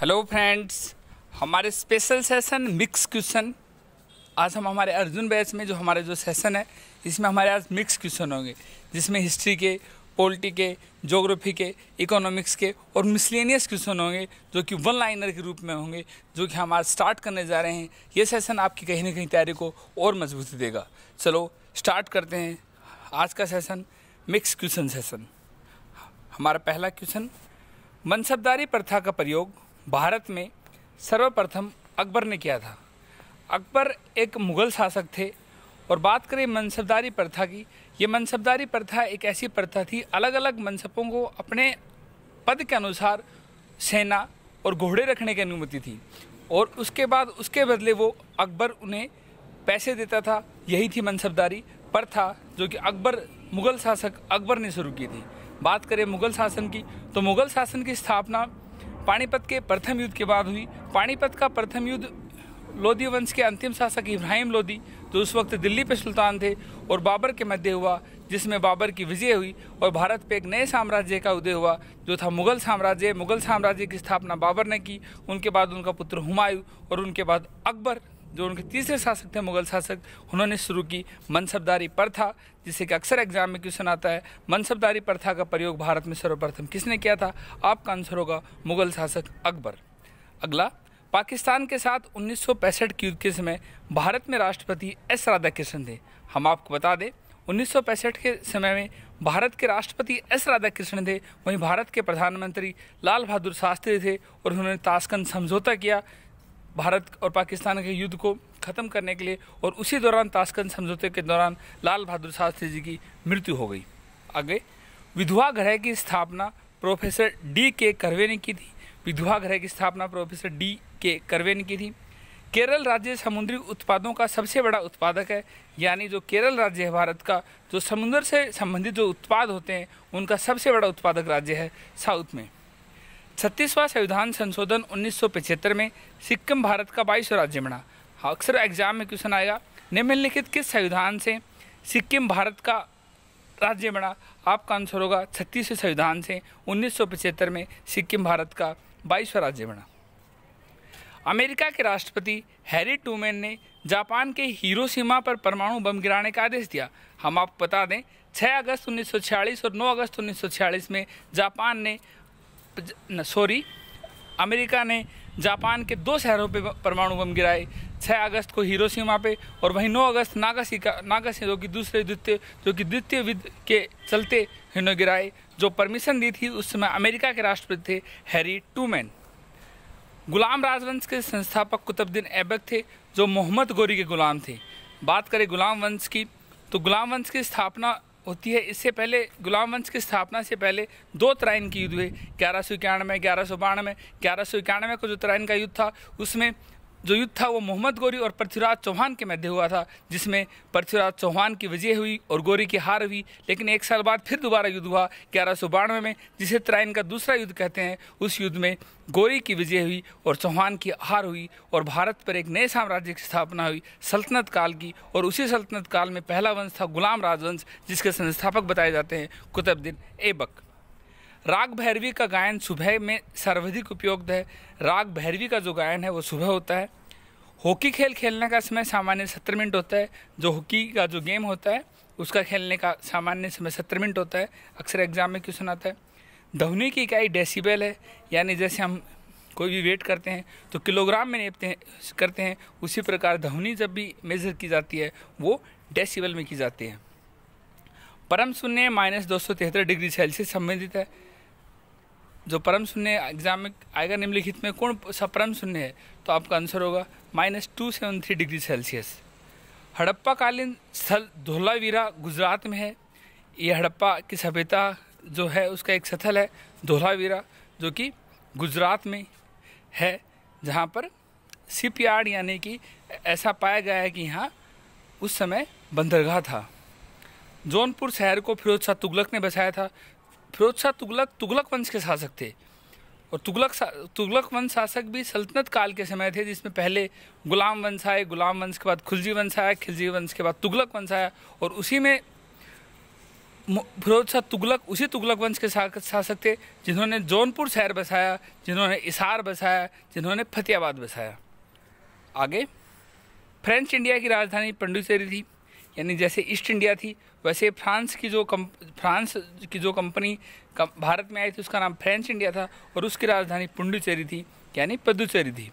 Hello friends, हमारे special session mix question आज हम हमारे अर्जुन बैच में जो सेशन है इसमें हमारे आज मिक्स क्वेश्चन होंगे, जिसमें हिस्ट्री के, पॉलिटी के, ज्योग्राफी के, इकोनॉमिक्स के और मिसलेनियस क्वेश्चन होंगे जो कि वन लाइनर के रूप में होंगे, जो कि हम आज स्टार्ट करने जा रहे हैं। ये सेशन आपकी कहीं ना कहीं तैयारी को और मजबूती देगा। चलो स्टार्ट करते हैं आज का सेशन, मिक्स क्वेश्चन सेशन। हमारा पहला क्वेश्चन, मनसबदारी प्रथा का प्रयोग भारत में सर्वप्रथम अकबर ने किया था। अकबर एक मुग़ल शासक थे। और बात करें मनसबदारी प्रथा की, ये मनसबदारी प्रथा एक ऐसी प्रथा थी, अलग अलग मनसबों को अपने पद के अनुसार सेना और घोड़े रखने की अनुमति थी, और उसके बाद उसके बदले वो अकबर उन्हें पैसे देता था। यही थी मनसबदारी प्रथा, जो कि मुग़ल शासक अकबर ने शुरू की थी। बात करें मुग़ल शासन की, तो मुग़ल शासन की स्थापना पानीपत के प्रथम युद्ध के बाद हुई। पानीपत का प्रथम युद्ध लोधी वंश के अंतिम शासक इब्राहिम लोधी, जो उस वक्त दिल्ली पे सुल्तान थे, और बाबर के मध्य हुआ, जिसमें बाबर की विजय हुई और भारत पे एक नए साम्राज्य का उदय हुआ, जो था मुग़ल साम्राज्य। मुग़ल साम्राज्य की स्थापना बाबर ने की, उनके बाद उनका पुत्र हुमायूं और उनके बाद अकबर, जो उनके तीसरे शासक थे मुग़ल शासक, उन्होंने शुरू की मनसबदारी प्रथा, जिससे कि अक्सर एग्जाम में क्वेश्चन आता है। मनसबदारी प्रथा का प्रयोग भारत में सर्वप्रथम किसने किया था? आपका आंसर होगा मुग़ल शासक अकबर। अगला, पाकिस्तान के साथ 1965 के युद्ध के समय भारत में राष्ट्रपति एस राधाकृष्णन थे। हम आपको बता दें, 1965 के समय में भारत के राष्ट्रपति एस राधाकृष्णन थे, वहीं भारत के प्रधानमंत्री लाल बहादुर शास्त्री थे, और उन्होंने ताशकंद समझौता किया भारत और पाकिस्तान के युद्ध को ख़त्म करने के लिए, और उसी दौरान ताशकंद समझौते के दौरान लाल बहादुर शास्त्री जी की मृत्यु हो गई। आगे, विधवा गृह की स्थापना प्रोफेसर डी के कर्वे ने की थी। विधवा गृह की स्थापना प्रोफेसर डी के कर्वे ने की थी। केरल राज्य समुद्री उत्पादों का सबसे बड़ा उत्पादक है, यानी जो केरल राज्य है भारत का, जो समुद्र से संबंधित जो उत्पाद होते हैं उनका सबसे बड़ा उत्पादक राज्य है साउथ में। 36वां संविधान संशोधन 1975 में सिक्किम भारत का 22वां राज्य बना। अक्सर एग्जाम में क्वेश्चन आएगा, निम्नलिखित किस संविधान से सिक्किम भारत का राज्य बना? आपका आंसर होगा 36वें संविधान से 1975 में सिक्किम भारत का 22वां राज्य बना। अमेरिका के राष्ट्रपति हैरी ट्रूमैन ने जापान के हिरोशिमा पर परमाणु बम गिराने का आदेश दिया। हम आपको बता दें, 6 अगस्त 1946 और 9 अगस्त 1946 में अमेरिका ने जापान के 2 शहरों पे परमाणु बम गिराए। 6 अगस्त को हिरोशिमा पे, और वहीं 9 अगस्त नागासाकी जो कि द्वितीय युद्ध के चलते इन्होंने गिराए। जो परमिशन दी थी उस समय अमेरिका के राष्ट्रपति थे हैरी ट्रूमैन। गुलाम राजवंश के संस्थापक कुतुबुद्दीन ऐबक थे, जो मोहम्मद गोरी के गुलाम थे। बात करें गुलाम वंश की, तो गुलाम वंश की स्थापना होती है, इससे पहले गुलाम वंश की स्थापना से पहले 2 तराइन के युद्ध हुए, 1191, 1192। 1191 को जो तराइन का युद्ध था, उसमें जो युद्ध था वो मोहम्मद गोरी और पृथ्वीराज चौहान के मध्य हुआ था, जिसमें पृथ्वीराज चौहान की विजय हुई और गोरी की हार हुई। लेकिन 1 साल बाद फिर दोबारा युद्ध हुआ 1192 में, जिसे तराइन का दूसरा युद्ध कहते हैं। उस युद्ध में गोरी की विजय हुई और चौहान की हार हुई, और भारत पर एक नए साम्राज्य की स्थापना हुई सल्तनत काल की। और उसी सल्तनत काल में पहला वंश था गुलाम राजवंश, जिसके संस्थापक बताए जाते हैं कुतुबुद्दीन ऐबक। राग भैरवी का गायन सुबह में सर्वाधिक उपयुक्त है। राग भैरवी का जो गायन है वो सुबह होता है। हॉकी खेल खेलने का समय सामान्य 70 मिनट होता है। जो हॉकी का जो गेम होता है उसका खेलने का सामान्य समय 70 मिनट होता है। अक्सर एग्जाम में क्वेश्चन आता है। ध्वनि की इकाई डेसिबल है, यानी जैसे हम कोई भी वेट करते हैं तो किलोग्राम में करते हैं, उसी प्रकार ध्वनि जब भी मेजर की जाती है वो डेसिबल में की जाती है। परम शून्य -273 डिग्री सेल्सियस संबंधित है। जो परम शून्य एग्जाम में आएगा निम्नलिखित में कौन सा परम शून्य है? तो आपका आंसर होगा -273 डिग्री सेल्सियस। हड़प्पाकालीन स्थल धोलावीरा गुजरात में है। ये हड़प्पा की सभ्यता जो है उसका एक स्थल है धोलावीरा, जो कि गुजरात में है, जहाँ पर शिपयार्ड यानी कि ऐसा पाया गया है कि यहाँ उस समय बंदरगाह था। जौनपुर शहर को फिरोज शाह तुगलक ने बसाया था। फिरोज शाह तुगलक वंश के शासक थे, और तुगलक वंश शासक भी सल्तनत काल के समय थे, जिसमें पहले गुलाम वंश आए, गुलाम वंश के बाद खिलजी वंश आया, खिलजी वंश के बाद तुगलक वंश आया, और उसी में फिरोज शाह तुगलक उसी तुगलक वंश के शासक थे जिन्होंने जौनपुर शहर बसाया, जिन्होंने हिसार बसाया, जिन्होंने फतेहाबाद बसाया। आगे, फ्रेंच इंडिया की राजधानी पुडुचेरी थी, यानी जैसे ईस्ट इंडिया थी वैसे फ्रांस की जो कंपनी भारत में आई थी उसका नाम फ्रेंच इंडिया था और उसकी राजधानी पुडुचेरी थी, यानी पुडुचेरी थी,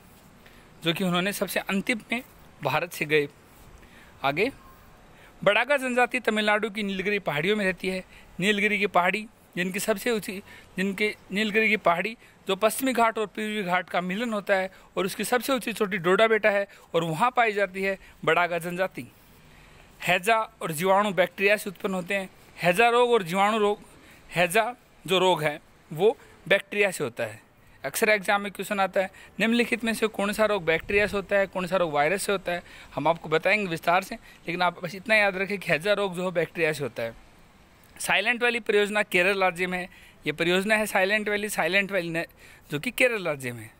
जो कि उन्होंने सबसे अंतिम में भारत से गए। आगे, बड़ागा जनजाति तमिलनाडु की नीलगिरी पहाड़ियों में रहती है। नीलगिरी की पहाड़ी नीलगिरी की पहाड़ी जो पश्चिमी घाट और पूर्वी घाट का मिलन होता है और उसकी सबसे ऊंची चोटी डोडा बेटा है और वहाँ पाई जाती है बड़ागा जनजाति। हैजा और जीवाणु बैक्टीरिया से उत्पन्न होते हैं। हैजा रोग और जीवाणु रोग, हैजा जो रोग है वो बैक्टीरिया से होता है। अक्सर एग्जाम में क्वेश्चन आता है निम्नलिखित में से कौन सा रोग बैक्टीरिया से होता है, कौन सा रोग वायरस से होता है। हम आपको बताएंगे विस्तार से, लेकिन आप बस इतना याद रखें कि हैजा रोग जो है बैक्टीरिया से होता है। साइलेंट वैली परियोजना केरल राज्य में है। ये परियोजना है साइलेंट वैली जो कि केरल राज्य में है।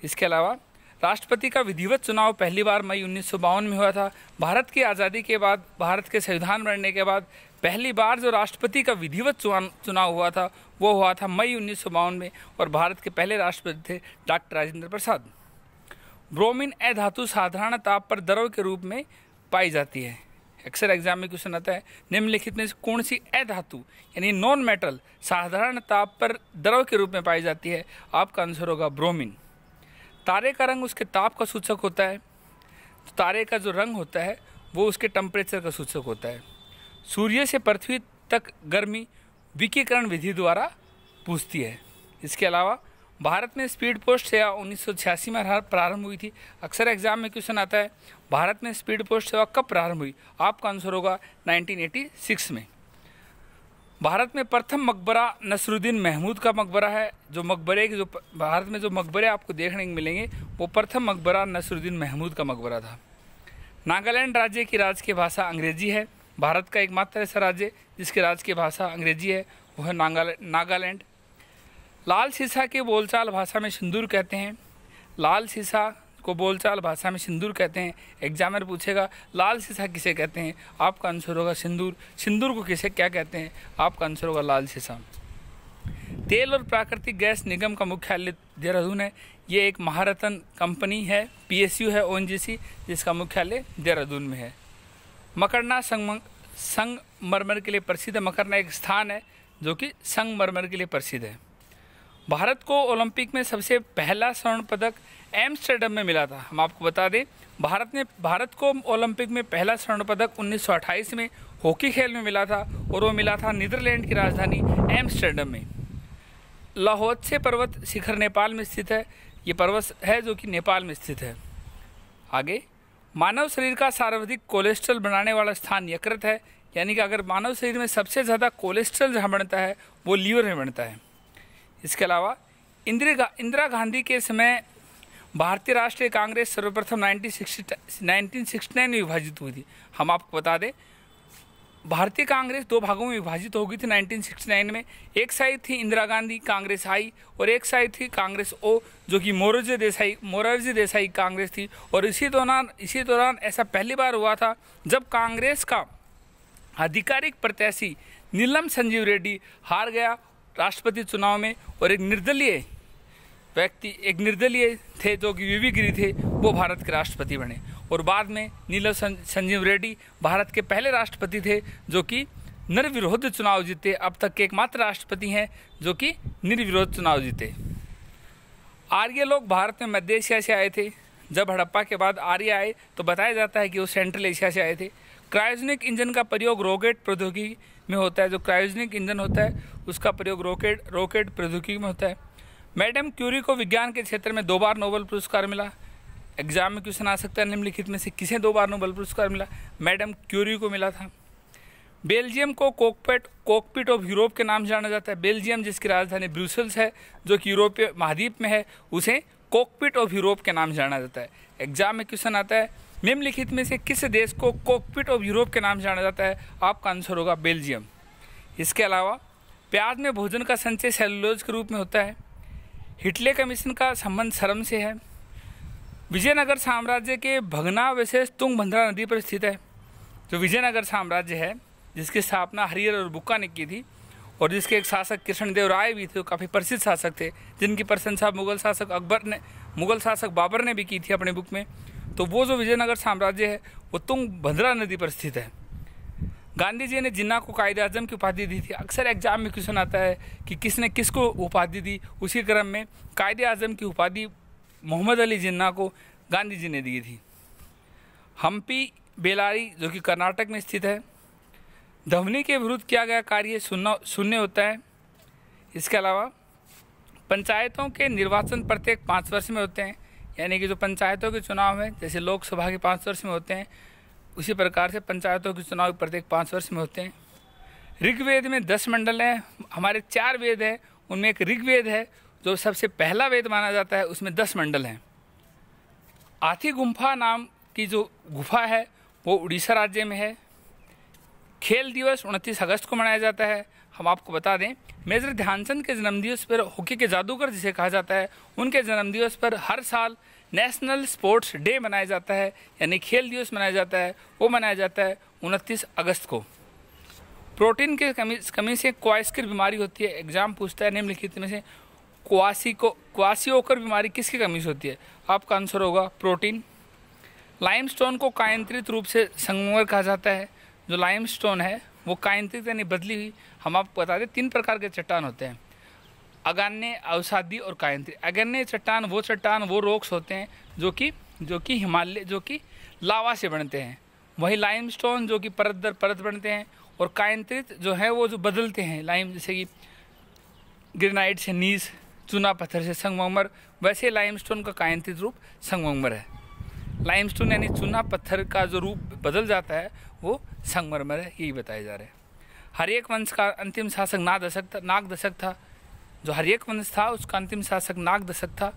इसके अलावा राष्ट्रपति का विधिवत चुनाव पहली बार मई 1952 में हुआ था। भारत की आज़ादी के बाद, भारत के संविधान बनने के बाद पहली बार जो राष्ट्रपति का विधिवत चुनाव हुआ था वो हुआ था मई 1952 में और भारत के पहले राष्ट्रपति थे डॉक्टर राजेंद्र प्रसाद। ब्रोमीन अधातु साधारण ताप पर द्रव के रूप में पाई जाती है। अक्सर एग्जाम में क्वेश्चन आता है निम्नलिखित में से कौन सी अधातु यानी नॉन मेटल साधारण ताप पर द्रव के रूप में पाई जाती है। आपका आंसर होगा ब्रोमीन। तारे का रंग उसके ताप का सूचक होता है। तो तारे का जो रंग होता है वो उसके टेम्परेचर का सूचक होता है। सूर्य से पृथ्वी तक गर्मी विकिरण विधि द्वारा पूछती है। इसके अलावा भारत में स्पीड पोस्ट सेवा 1986 में प्रारंभ हुई थी। अक्सर एग्जाम में क्वेश्चन आता है भारत में स्पीड पोस्ट सेवा कब प्रारंभ हुई। आपका आंसर होगा 1986 में। भारत में प्रथम मकबरा नसरुद्दीन महमूद का मकबरा है। भारत में जो मकबरे आपको देखने को मिलेंगे वो प्रथम मकबरा नसरुद्दीन महमूद का मकबरा था। नागालैंड राज्य की राजकीय भाषा अंग्रेजी है। भारत का एकमात्र ऐसा राज्य जिसकी राजकीय भाषा अंग्रेजी है वो है नागालैंड। लाल सीसा के बोलचाल भाषा में सिंदूर कहते हैं। लाल सीसा को बोलचाल भाषा में सिंदूर कहते हैं। एग्जामिनर पूछेगा लाल सीसा किसे कहते हैं। आपका आंसर होगा सिंदूर। सिंदूर को किसे क्या कहते हैं। आपका आंसर होगा लाल सीसा। तेल और प्राकृतिक गैस निगम का मुख्यालय देहरादून है। ये एक महारत्न कंपनी है, PSU है, ONGC, जिसका मुख्यालय देहरादून में है। मकरना संगमरमर के लिए प्रसिद्ध है। मकरना एक स्थान है जो कि संगमरमर के लिए प्रसिद्ध है। भारत को ओलंपिक में सबसे पहला स्वर्ण पदक एम्स्टर्डम में मिला था। हम आपको बता दें भारत को ओलंपिक में पहला स्वर्ण पदक 1928 में हॉकी खेल में मिला था और वो मिला था नीदरलैंड की राजधानी एम्स्टर्डम में। लाहोत्से पर्वत शिखर नेपाल में स्थित है। ये पर्वत है जो कि नेपाल में स्थित है। आगे, मानव शरीर का सर्वाधिक कोलेस्ट्रॉल बनाने वाला स्थान यकृत है। यानी कि अगर मानव शरीर में सबसे ज़्यादा कोलेस्ट्रॉल जहाँ बनता है वो लीवर में बनता है। इसके अलावा इंदिरा गांधी के समय भारतीय राष्ट्रीय कांग्रेस सर्वप्रथम 1969 में विभाजित हुई थी। हम आपको बता दें भारतीय कांग्रेस दो भागों में विभाजित हो गई थी 1969 में। एक साइड थी इंदिरा गांधी कांग्रेस आई और एक साइड थी कांग्रेस ओ जो कि मोरारजी देसाई कांग्रेस थी। और इसी दौरान ऐसा पहली बार हुआ था जब कांग्रेस का आधिकारिक प्रत्याशी नीलम संजीव रेड्डी हार गया राष्ट्रपति चुनाव में और एक निर्दलीय थे जो कि वीवी गिरी थे वो भारत के राष्ट्रपति बने। और बाद में नीलम संजीव रेड्डी भारत के पहले राष्ट्रपति थे जो कि निर्विरोध चुनाव जीते। अब तक के एकमात्र राष्ट्रपति हैं जो कि निर्विरोध चुनाव जीते। आर्य लोग भारत में मध्य एशिया से आए थे। जब हड़प्पा के बाद आर्य आए तो बताया जाता है कि वो सेंट्रल एशिया से आए थे। क्रायोजेनिक इंजन का प्रयोग रॉकेट प्रौद्योगिकी में होता है। जो क्रायोजेनिक इंजन होता है उसका प्रयोग रॉकेट प्रौद्योगिकी में होता है। मैडम क्यूरी को विज्ञान के क्षेत्र में 2 बार नोबेल पुरस्कार मिला। एग्जाम में क्वेश्चन आ सकता है निम्नलिखित में से किसे 2 बार नोबेल पुरस्कार मिला। मैडम क्यूरी को मिला था। बेल्जियम को कॉकपिट ऑफ यूरोप के नाम से जाना जाता है। बेल्जियम जिसकी राजधानी ब्रुसेल्स है जो कि यूरोपीय महाद्वीप में है उसे कॉकपिट ऑफ यूरोप के नाम से जाना जाता है। एग्जाम में क्वेश्चन आता है निम्नलिखित में से किस देश को कॉकपिट ऑफ यूरोप के नाम से जाना जाता है। आपका आंसर होगा बेल्जियम। इसके अलावा प्याज में भोजन का संचय सेलुलोज के रूप में होता है। हिटले कमीशन का संबंध श्रम से है। विजयनगर साम्राज्य के भगनावशेष तुंगभद्रा नदी पर स्थित है। जो विजयनगर साम्राज्य है जिसकी स्थापना हरिहर और बुक्का ने की थी, और जिसके एक शासक कृष्णदेव राय भी थे, जो काफ़ी प्रसिद्ध शासक थे, जिनकी प्रशंसा मुगल शासक बाबर ने भी की थी अपने बुक में। तो वो जो विजयनगर साम्राज्य है वो तुंगभद्रा नदी पर स्थित है। गांधी जी ने जिन्ना को कायदे आजम की उपाधि दी थी। अक्सर एग्जाम में क्वेश्चन आता है कि किसने किसको उपाधि दी। उसी क्रम में कायदे आजम की उपाधि मोहम्मद अली जिन्ना को गांधी जी ने दी थी। हम्पी बेलारी जो कि कर्नाटक में स्थित है। ध्वनि के विरुद्ध किया गया कार्य शून्य होता है। इसके अलावा पंचायतों के निर्वाचन प्रत्येक 5 वर्ष में होते हैं, यानी कि जो पंचायतों के चुनाव हैं जैसे लोकसभा के 5 वर्ष में होते हैं, उसी प्रकार से पंचायतों के चुनाव प्रत्येक 5 वर्ष में होते हैं। ऋग्वेद में 10 मंडल हैं। हमारे 4 वेद हैं, उनमें एक ऋग्वेद है जो सबसे पहला वेद माना जाता है, उसमें 10 मंडल हैं। हाथी गुम्फा नाम की जो गुफा है वो उड़ीसा राज्य में है। खेल दिवस 29 अगस्त को मनाया जाता है। हम आपको बता दें, मेजर ध्यानचंद के जन्मदिवस पर, हॉकी के जादूगर जिसे कहा जाता है, उनके जन्मदिवस पर हर साल नेशनल स्पोर्ट्स डे मनाया जाता है, यानी खेल दिवस मनाया जाता है। वो मनाया जाता है 29 अगस्त को। प्रोटीन की कमी से क्वाइस्कर बीमारी होती है। एग्जाम पूछता है निम्नलिखित में से क्वासियोकर बीमारी किसकी कमी से होती है? आपका आंसर होगा प्रोटीन। लाइमस्टोन को कायांतरित रूप से संगमरमर कहा जाता है। जो लाइमस्टोन है वो कायांतरित यानी बदली हुई। हम आपको बता दें 3 प्रकार के चट्टान होते हैं, अगान्य, अवसादी और कायांतरित। अगान्य चट्टान वो रॉक्स होते हैं जो कि हिमालय जो कि लावा से बनते हैं। वही लाइमस्टोन जो कि परत दर परत बनते हैं, और कायांतरित जो है वो जो बदलते हैं, लाइम जैसे कि ग्रेनाइट से नीस, चूना पत्थर से संगमरमर, वैसे लाइमस्टोन का कायांतरित रूप संगमरमर है। लाइमस्टोन यानी चूना पत्थर का जो रूप बदल जाता है वो संगमरमर है, यही बताया जा रहा है। हर्यक वंश का अंतिम शासक नागदशक था। जो हर्यक वंश था उसका अंतिम शासक नागदशक था।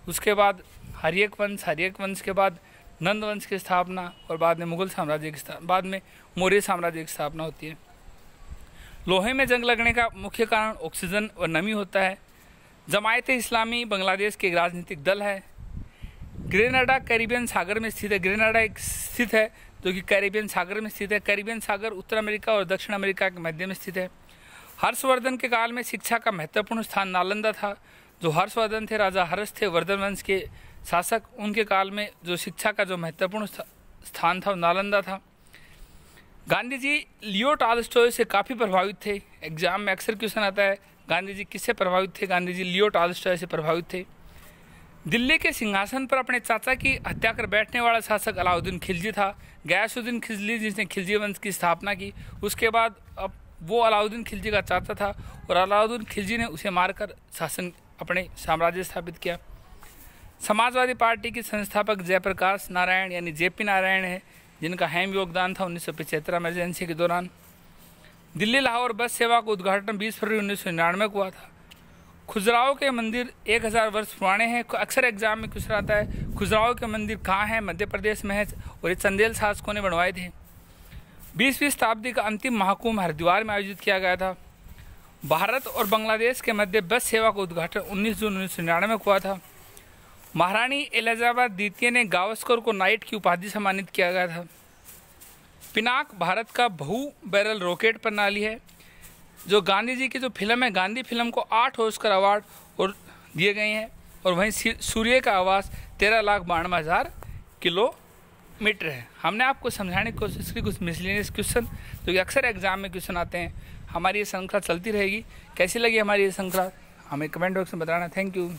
उसके बाद हर्यक वंश के बाद नंद वंश की स्थापना, और बाद में मुगल साम्राज्य की स्थापना, बाद में मौर्य साम्राज्य की स्थापना होती है। लोहे में जंग लगने का मुख्य कारण ऑक्सीजन और नमी होता है। जमायत-ए-इस्लामी बांग्लादेश के एक राजनीतिक दल है। ग्रेनाडा कैरिबियन सागर में स्थित है। ग्रेनाडा एक स्थित है जो कि कैरिबियन सागर में स्थित है। कैरिबियन सागर उत्तर अमेरिका और दक्षिण अमेरिका के मध्य में स्थित है। हर्षवर्धन के काल में शिक्षा का महत्वपूर्ण स्थान नालंदा था। जो हर्षवर्धन थे, राजा हर्ष थे, वर्धन वंश के शासक, उनके काल में जो शिक्षा का जो महत्वपूर्ण स्थान था वो नालंदा था। गांधी जी लियो टॉल्स्टॉय से काफ़ी प्रभावित थे। एग्जाम में अक्सर क्वेश्चन आता है गांधी जी किससे प्रभावित थे? गांधी जी लियो टॉल्स्टॉय से प्रभावित थे। दिल्ली के सिंहासन पर अपने चाचा की हत्या कर बैठने वाला शासक अलाउद्दीन खिलजी था। गयासुद्दीन खिलजी जिसने खिलजी वंश की स्थापना की, उसके बाद अब वो अलाउद्दीन खिलजी का चाचा था, और अलाउद्दीन खिलजी ने उसे मारकर शासन अपने साम्राज्य स्थापित किया। समाजवादी पार्टी के संस्थापक जयप्रकाश नारायण यानी जेपी नारायण है, जिनका अहम योगदान था 1975 इमरजेंसी के दौरान। दिल्ली लाहौर बस सेवा का उद्घाटन 20 फरवरी 1999 को हुआ था। खुजराहो के मंदिर 1000 वर्ष पुराने हैं। अक्सर एग्जाम में क्वेश्चन आता है खुजराहो के मंदिर कहाँ हैं? मध्य प्रदेश में है, और ये चंदेल शासकों ने बनवाए थे। 20वीं शताब्दी का अंतिम महाकुंभ हरिद्वार में आयोजित किया गया था। भारत और बांग्लादेश के मध्य बस सेवा का उद्घाटन 19 जून 1999 को हुआ था। महारानी एलिजाबेथ द्वितीय ने गावस्कर को नाइट की उपाधि सम्मानित किया गया था। पिनाक भारत का बहु बैरल रॉकेट प्रणाली है। जो गांधी जी की जो फिल्म है, गांधी फिल्म को 8 ऑस्कर अवार्ड और दिए गए हैं, और वहीं सूर्य का आवास 13,92,000 किलोमीटर है। हमने आपको समझाने की कोशिश की कुछ मिसलेनियस क्वेश्चन जो कि अक्सर एग्जाम में क्वेश्चन आते हैं। हमारी ये श्रृंखला चलती रहेगी। कैसी लगी हमारी ये श्रृंखला हमें कमेंट बॉक्स में बताना। Thank you.